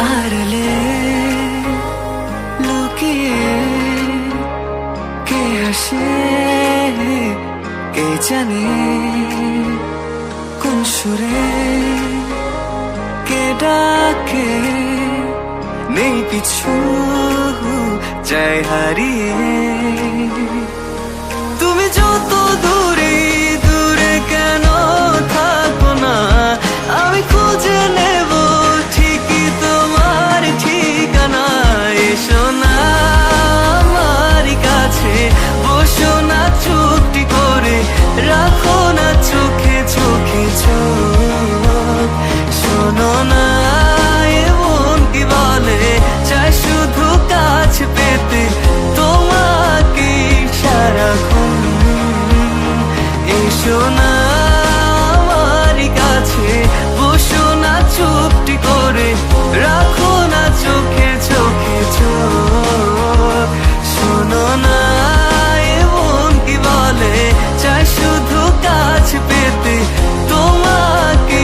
আড়ালে লুকিয়ে কে হাসে কে জানে কোন সুরে কে ডাকে নেই পিছু যায় হারিয়ে তুমি যত দূরে দূরে কেন থাকো না আমি খুঁজে নেব ঠিকই তোমার ঠিকানা এসো না আমার কাছে বসো না চুপটি করে রাখো না চোখে চোখে চোখ শোনো না এমন কি বলে চাই শুধু কাছ পেতে তোমাকে সারাক্ষণ এসো না আমার কাছে বসো না চুপটি করে রাখো না চোখে চোখে চোখ শোনো না এমন কি বলে চাই শুধু কাছ পেতে তোমাকে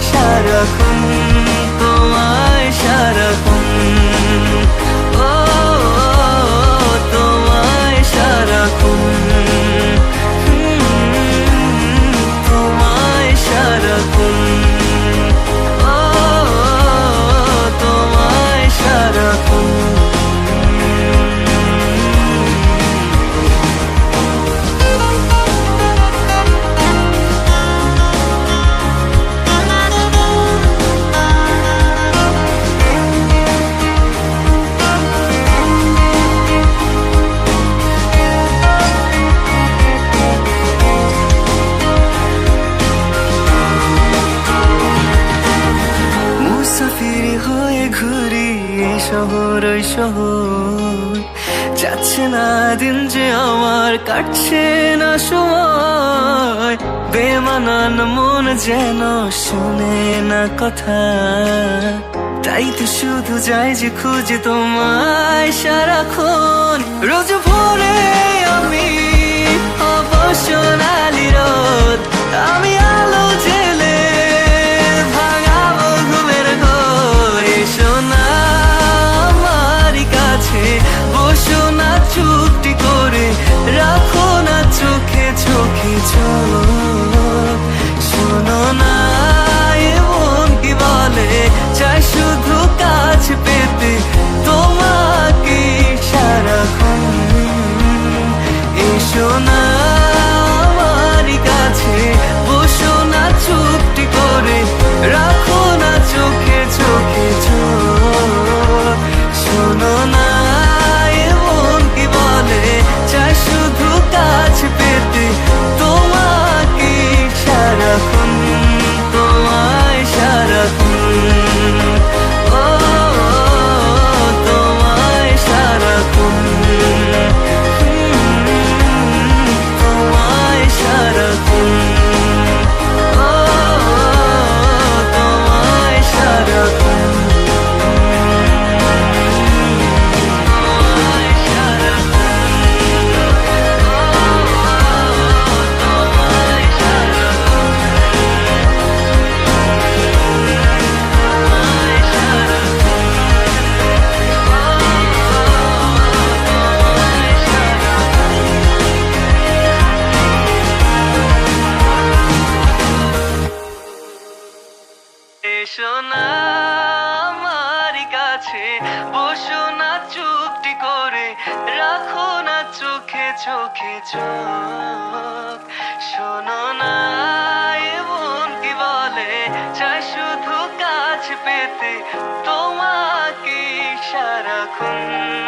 সারাক্ষণ তোমায় সারাক্ষণ ও তোমায় সারাক্ষণ তোমায় সারাক্ষণ ও তোমায় সারাক্ষণ মুসাফির হয়ে ঘুরি এই শহর ওই শহর যাচ্ছে না দিন যে আমার কাটছে না সময় বেমানান মন যেন শুনে না কথা তাই তো শুধু যাই যে খুঁজে তোমায় সারাক্ষণ রোজ ভোরে আমি অবসনালি রোদ আমি আলো জেলে ভাঙাবো ঘুমের ঘোর এসো না আমার কাছে বসো না চুপটি করে রাখো না চোখে চোখে চোখ শোনো না এমন কি বলে চাই শুধু কাছ পেতে তোমাকে সারাক্ষণ এসো না আমার কাছে বসো না চুপটি করে রাখো না চোখে চোখে চোখ শোনো না এমন কি বলে চাই শুধু কাছ পেতে তোমাকে সারাক্ষণ তোমায় সারাক্ষণ ও তোমায় সারাক্ষণ তোমায় সারাক্ষণ ও তোমায় সারাক্ষণ তোমায় এসো না আমার কাছে বসো না চুপটি করে রাখো না চোখে চোখে চোখ শোনো না এমন কি বলে চাই শুধু কাছ পেতে তোমাকে সারাক্ষণ